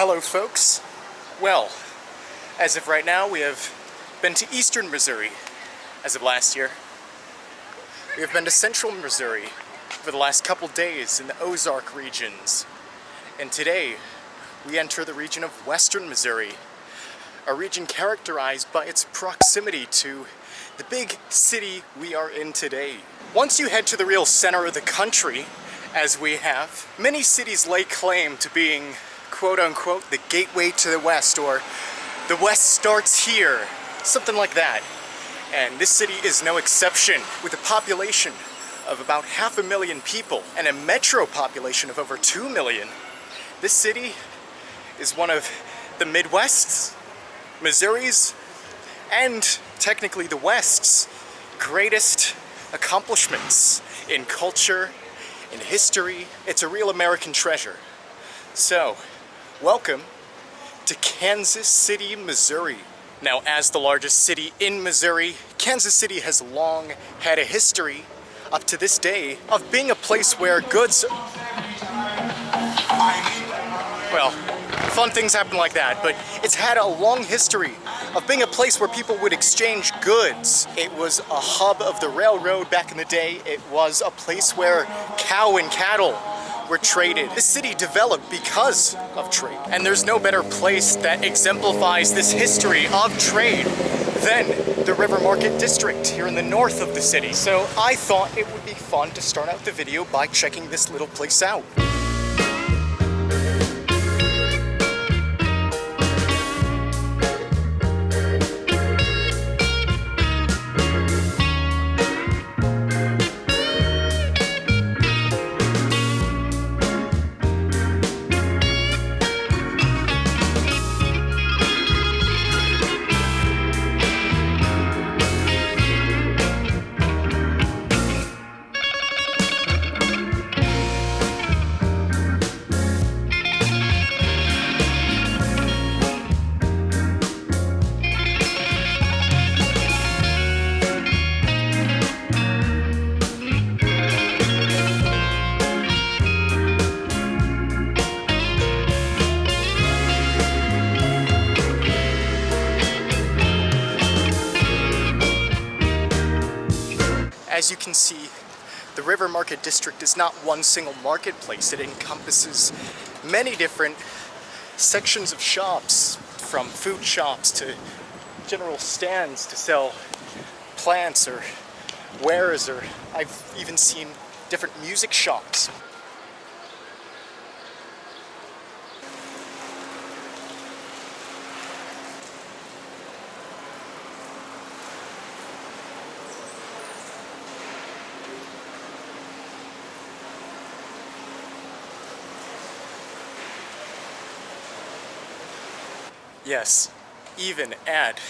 Hello folks. Well, as of right now we have been to eastern Missouri as of last year. We have been to central Missouri for the last couple days in the Ozark regions. And today we enter the region of western Missouri, a region characterized by its proximity to the big city we are in today. Once you head to the real center of the country, as we have, many cities lay claim to being quote-unquote the gateway to the west, or the west starts here, something like that. And this city is no exception. With a population of about 500,000 people and a metro population of over 2 million, this city is one of the Midwest's, Missouri's, and technically the West's greatest accomplishments in culture, in history. It's a real American treasure. So, welcome to Kansas City, Missouri. Now, as the largest city in Missouri, Kansas City has long had a history, up to this day, of being a place where goods... Well, fun things happen like that, but it's had a long history of being a place where people would exchange goods. It was a hub of the railroad back in the day. It was a place where cow and cattle were traded. This city developed because of trade. And there's no better place that exemplifies this history of trade than the River Market District here in the north of the city. So I thought it would be fun to start out the video by checking this little place out. As you can see, the River Market District is not one single marketplace. It encompasses many different sections of shops, from food shops to general stands to sell plants or wares, or I've even seen different music shops. Yes, even at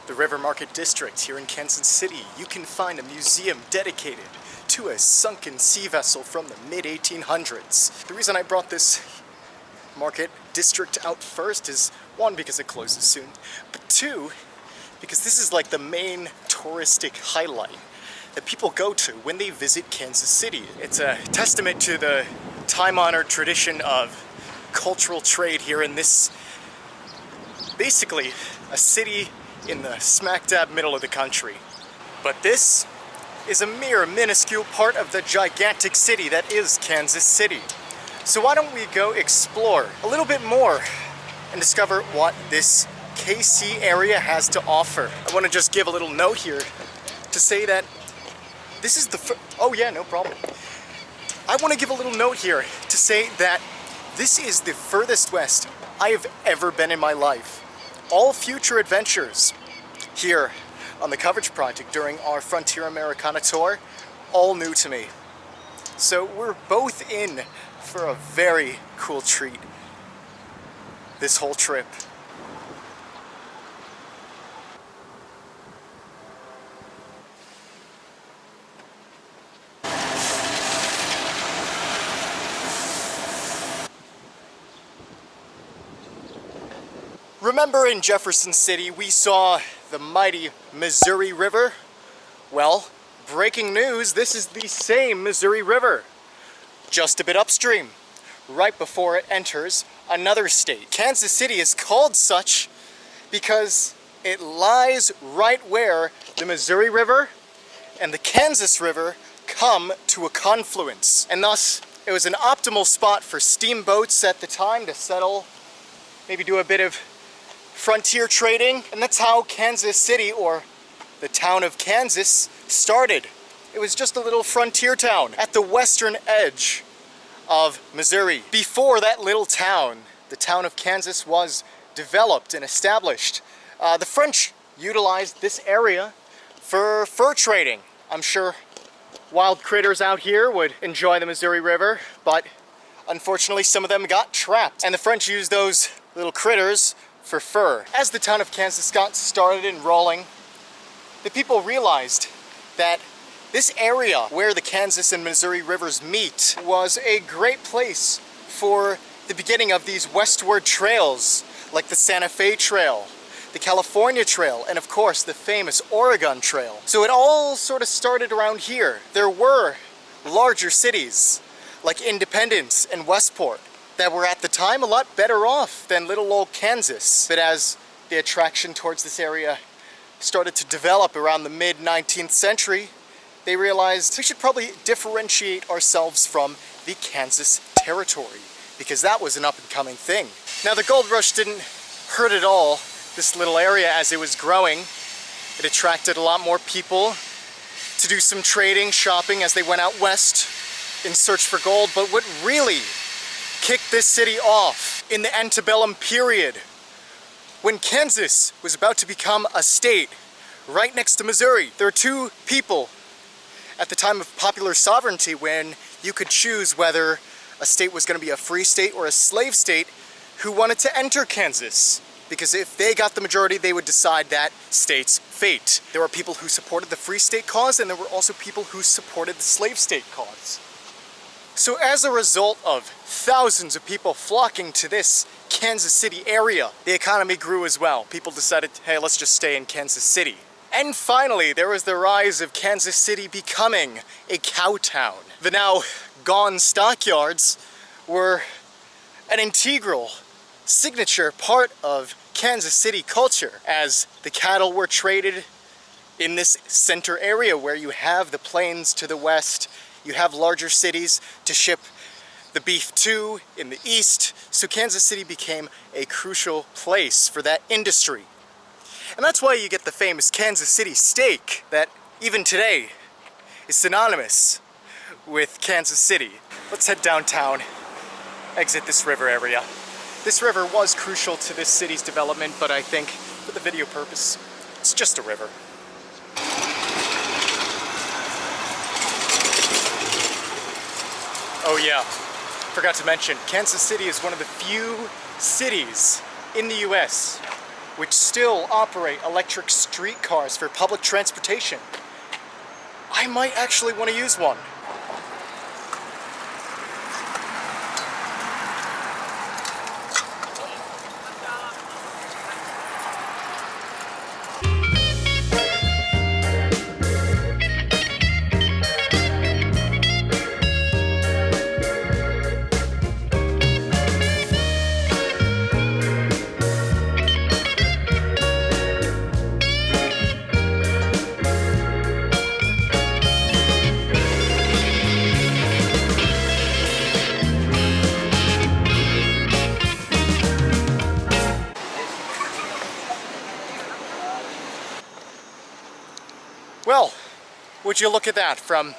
the River Market District here in Kansas City, you can find a museum dedicated to a sunken sea vessel from the mid-1800s. The reason I brought this market district out first is, one, because it closes soon, but two, because this is like the main touristic highlight that people go to when they visit Kansas City. It's a testament to the time-honored tradition of cultural trade here in this, basically a city in the smack dab middle of the country. But this is a mere minuscule part of the gigantic city that is Kansas City. So why don't we go explore a little bit more and discover what this KC area has to offer. I want to just give a little note here to say that this is the oh yeah, no problem. I want to give a little note here to say that this is the furthest west I have ever been in my life. All future adventures here on the coverage project during our Frontier Americana tour, all new to me. So we're both in for a very cool treat this whole trip. Remember in Jefferson City we saw the mighty Missouri River? Well, breaking news, this is the same Missouri River, just a bit upstream, right before it enters another state. Kansas City is called such because it lies right where the Missouri River and the Kansas River come to a confluence. And thus, it was an optimal spot for steamboats at the time to settle, maybe do a bit of frontier trading. And that's how Kansas City, or the town of Kansas, started. It was just a little frontier town at the western edge of Missouri. Before that little town, the town of Kansas was developed and established. The French utilized this area for fur trading. I'm sure wild critters out here would enjoy the Missouri River, but unfortunately some of them got trapped, and the French used those little critters for fur. As the town of Kansas got started and rolling, the people realized that this area where the Kansas and Missouri rivers meet was a great place for the beginning of these westward trails, like the Santa Fe Trail, the California Trail, and of course the famous Oregon Trail. So it all sort of started around here. There were larger cities like Independence and Westport that were at the time a lot better off than little old Kansas. But as the attraction towards this area started to develop around the mid-19th century, they realized we should probably differentiate ourselves from the Kansas Territory, because that was an up-and-coming thing. Now, the gold rush didn't hurt at all this little area as it was growing. It attracted a lot more people to do some trading, shopping as they went out west in search for gold. But what really kicked this city off in the antebellum period, when Kansas was about to become a state right next to Missouri, there were two people at the time of popular sovereignty when you could choose whether a state was going to be a free state or a slave state, who wanted to enter Kansas. Because if they got the majority, they would decide that state's fate. There were people who supported the free state cause, and there were also people who supported the slave state cause. So as a result of thousands of people flocking to this Kansas City area, the economy grew as well. People decided, hey, let's just stay in Kansas City. And finally, there was the rise of Kansas City becoming a cow town. The now gone stockyards were an integral signature part of Kansas City culture, as the cattle were traded in this center area where you have the plains to the west, you have larger cities to ship the beef to in the east, so Kansas City became a crucial place for that industry. And that's why you get the famous Kansas City steak that even today is synonymous with Kansas City. Let's head downtown, exit this river area. This river was crucial to this city's development, but I think for the video purpose, it's just a river. Oh yeah, forgot to mention, Kansas City is one of the few cities in the US which still operate electric streetcars for public transportation. I might actually want to use one. Well, would you look at that, from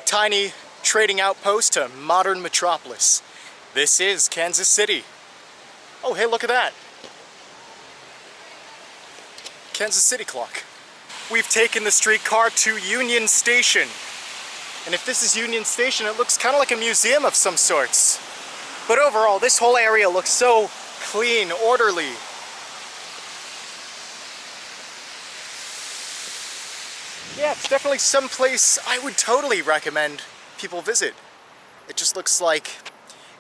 tiny trading outpost to modern metropolis. This is Kansas City. Oh, hey, look at that. Kansas City clock. We've taken the streetcar to Union Station. And if this is Union Station, it looks kind of like a museum of some sorts. But overall, this whole area looks so clean, orderly. Yeah, it's definitely some place I would totally recommend people visit. It just looks like,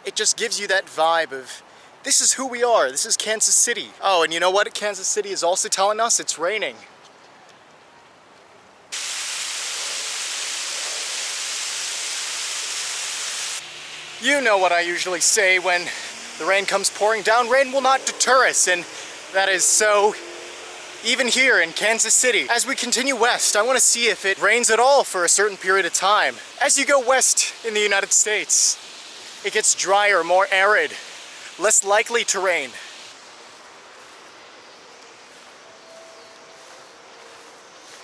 it just gives you that vibe of, this is who we are, this is Kansas City. Oh, and you know what Kansas City is also telling us? It's raining. You know what I usually say when The rain comes pouring down. Rain will not deter us, and that is so even here in Kansas City. As we continue west, I want to see if it rains at all for a certain period of time. As you go west in the United States, it gets drier, more arid, less likely to rain.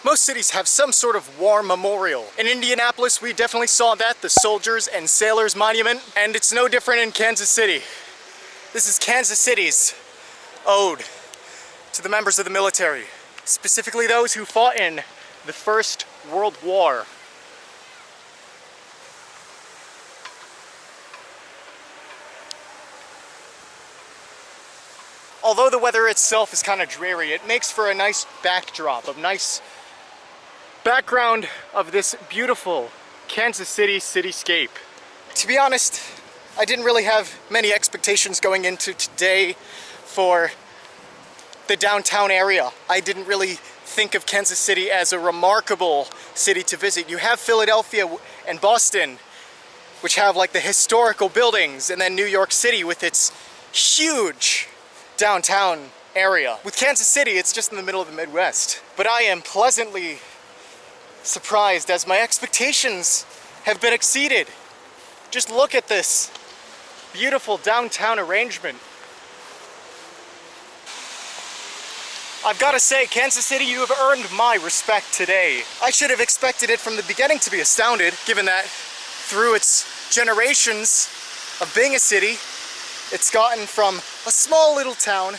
Most cities have some sort of war memorial. In Indianapolis, we definitely saw that, the Soldiers and Sailors Monument, and it's no different in Kansas City. This is Kansas City's ode to the members of the military, specifically those who fought in the First World War. Although the weather itself is kind of dreary, it makes for a nice backdrop, a nice background of this beautiful Kansas City cityscape. To be honest, I didn't really have many expectations going into today for the downtown area. I didn't really think of Kansas City as a remarkable city to visit. You have Philadelphia and Boston, which have like the historical buildings, and then New York City with its huge downtown area. With Kansas City, it's just in the middle of the Midwest. But I am pleasantly surprised as my expectations have been exceeded. Just look at this beautiful downtown arrangement. I've got to say, Kansas City, you have earned my respect today. I should have expected it from the beginning to be astounded, given that through its generations of being a city, it's gotten from a small little town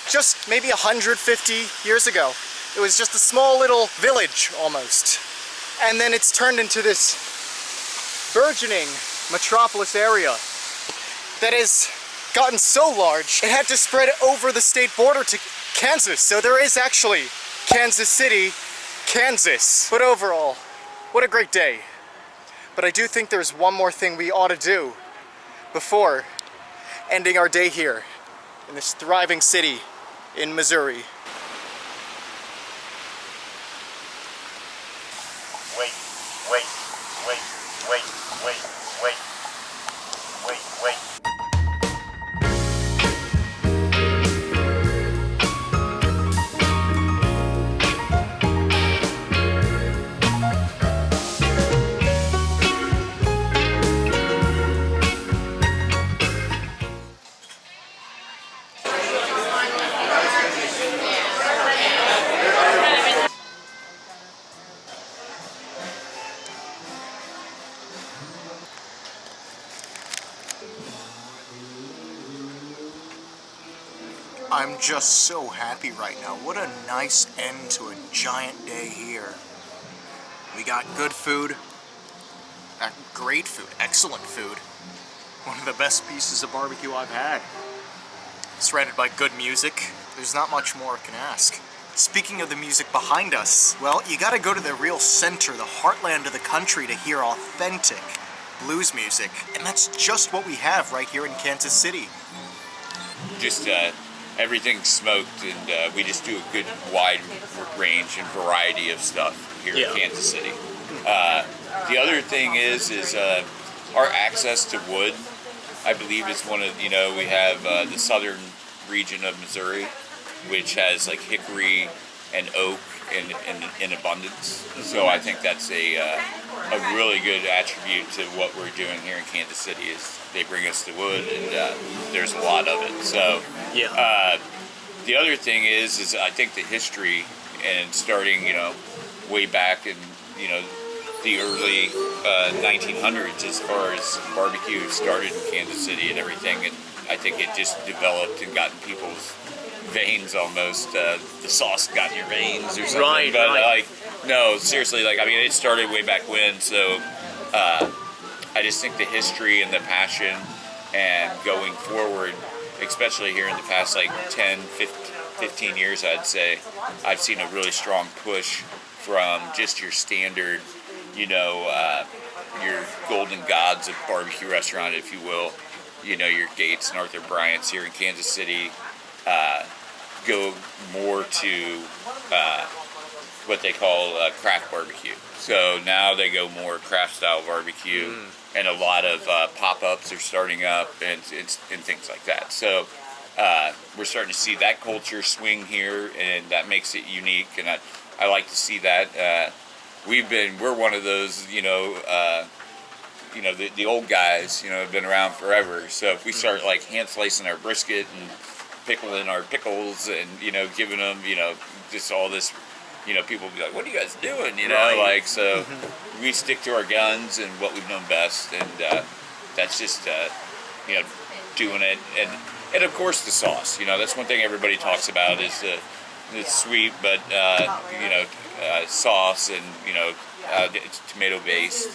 just maybe 150 years ago. It was just a small little village almost. And then it's turned into this burgeoning metropolis area that has gotten so large, it had to spread over the state border to Kansas. So there is actually Kansas City, Kansas. But overall, what a great day. But I do think there's one more thing we ought to do before ending our day here in this thriving city in Missouri. Wait. I'm just so happy right now. What a nice end to a giant day here. We got good food, great food, excellent food. One of the best pieces of barbecue I've had. Surrounded by good music. There's not much more I can ask. Speaking of the music behind us, well, you gotta go to the real center, the heartland of the country to hear authentic blues music. And that's just what we have right here in Kansas City. Just everything's smoked, and we just do a good wide range and variety of stuff here in Kansas City. The other thing is our access to wood, I believe, is one of, we have the southern region of Missouri, which has like hickory and oak in abundance. So I think that's a really good attribute to what we're doing here in Kansas City is they bring us the wood, and there's a lot of it. So the other thing is I think the history and starting, way back in, the early 1900s as far as barbecue started in Kansas City and everything, and I think it just developed and got in people's veins almost. The sauce got in your veins or something. Right, but right. No, seriously, it started way back when. So I just think the history and the passion and going forward, especially here in the past 10, 15 years, I'd say, I've seen a really strong push from just your standard, your golden gods of barbecue restaurant, if you will, your Gates and Arthur Bryant's here in Kansas City, go more to what they call craft barbecue. So now they go more craft style barbecue, and a lot of pop-ups are starting up and things like that. So we're starting to see that culture swing here, and that makes it unique. And I like to see that. We're one of those, the old guys, have been around forever. So if we start like hand slicing our brisket and pickling our pickles and, giving them, just all this, people will be like, what are you guys doing? So we stick to our guns and what we've known best. And that's just, doing it. And of course the sauce, that's one thing everybody talks about is the sweet, but, sauce and, it's tomato based,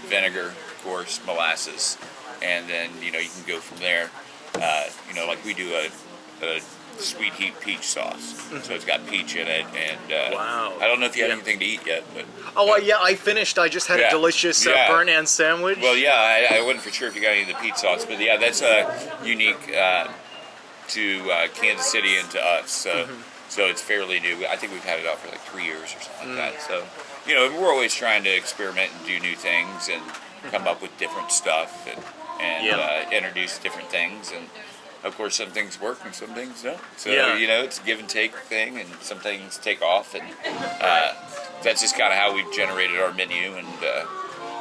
vinegar, of course, molasses, and then you can go from there. Like we do a sweet heat peach sauce, so it's got peach in it, and wow. I don't know if you had anything to eat yet, but I finised. I just had a delicious burnt end sandwich. Well, I wasn't for sure if you got any of the peach sauce, but that's unique to Kansas City and to us. So it's fairly new. I think we've had it out for like 3 years or something like that. So we're always trying to experiment and do new things and come up with different stuff and introduce different things. And of course, some things work and some things don't. So it's a give and take thing, and some things take off, and that's just kind of how we've generated our menu, and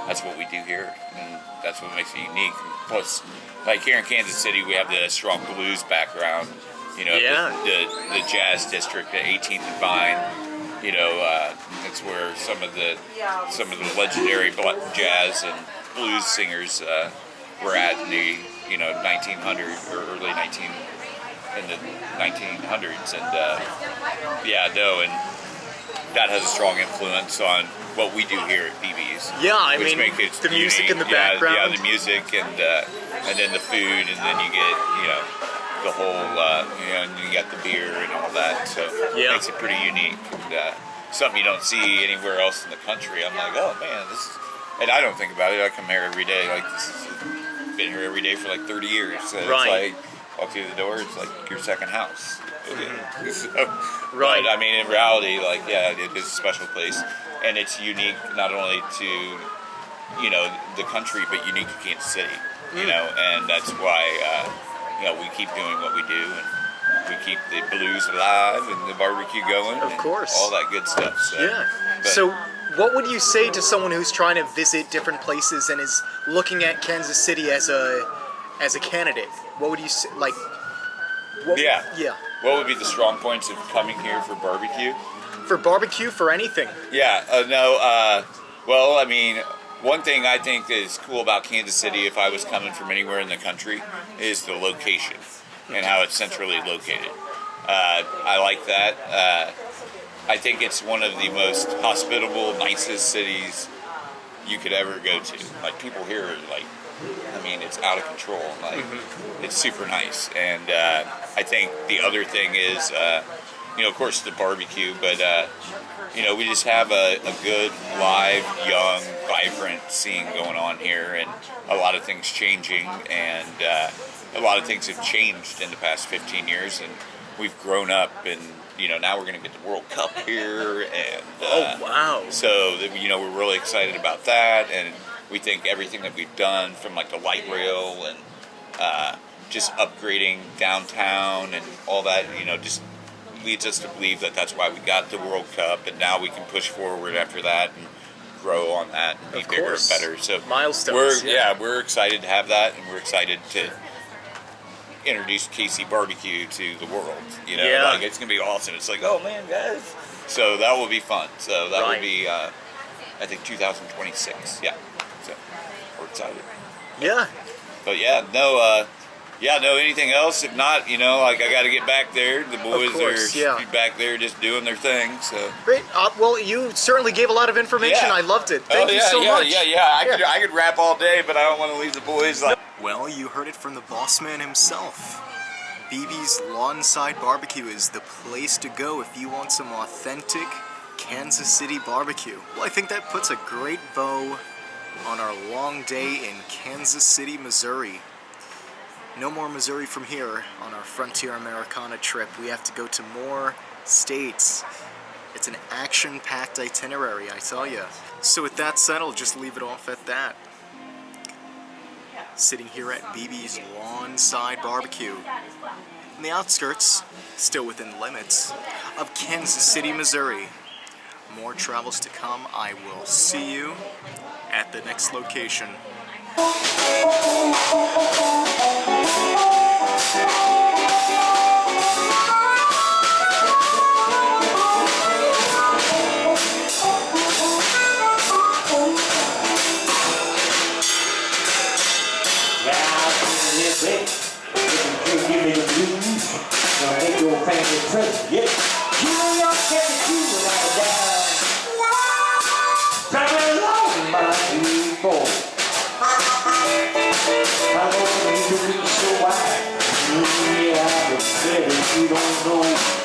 that's what we do here, and that's what makes it unique. And plus, like here in Kansas City, we have the strong blues background. The jazz district, the 18th and Vine. It's where some of the legendary jazz and blues singers were at in the 1900 or early 19 in the 1900s, and and that has a strong influence on what we do here at BB's. Which make it the music unique. in the background. Yeah, the music and then the food, and then you get the whole and you got the beer and all that. So it makes it pretty unique, and something you don't see anywhere else in the country. I'm like, oh man, this is, and I don't think about it. I come here every day. Like this is been here every day for like 30 years. So it's like walk through the door, it's like your second house. But I mean, in reality, it is a special place, and it's unique not only to the country, but unique to Kansas City. And that's why we keep doing what we do, and we keep the blues alive and the barbecue going. Of course, all that good stuff. So what would you say to someone who's trying to visit different places and is looking at Kansas City as a candidate? What would you say? What would be the strong points of coming here for barbecue? For barbecue, for anything. Well, I mean, one thing I think is cool about Kansas City, if I was coming from anywhere in the country, is the location and how it's centrally located. I like that. I think it's one of the most hospitable, nicest cities you could ever go to. Like, people here are like, I mean, it's out of control. Like, it's super nice. And I think the other thing is, of course, the barbecue, but, we just have a good, live, young, vibrant scene going on here, and a lot of things changing, and a lot of things have changed in the past 15 years, and we've grown up, and now we're going to get the World Cup here, and so we're really excited about that, and we think everything that we've done, from like the light rail and just upgrading downtown and all that, just leads us to believe that that's why we got the World Cup, and now we can push forward after that and grow on that and be bigger and better. So milestones. We're excited to have that, and we're excited to introduce KC barbecue to the world. Like, it's gonna be awesome. It's like, oh man, guys. So that will be fun. So that will be I think 2026. So we're excited. But anything else? If not, I got to get back there. The boys are back there just doing their thing. So great. Well, you certainly gave a lot of information. I loved it. Thank you so much. I could rap all day, but I don't want to leave the boys. Well, you heard it from the boss man himself. BB's Lawnside Barbecue is the place to go if you want some authentic Kansas City barbecue. Well, I think that puts a great bow on our long day in Kansas City, Missouri. No more Missouri from here on our Frontier Americana trip. We have to go to more states It's an action-packed itinerary, I tell you. So with that said, I'll just leave it off at that. Sitting here at BB's Lawnside Barbecue, in the outskirts, still within limits, of Kansas City, Missouri. More travels to come. I will see you at the next location. Give me the blues, gonna make your family present, yeah. New York, get you like that. Traveling along, my people. I know you to be so wide. Yeah, but better if you don't know.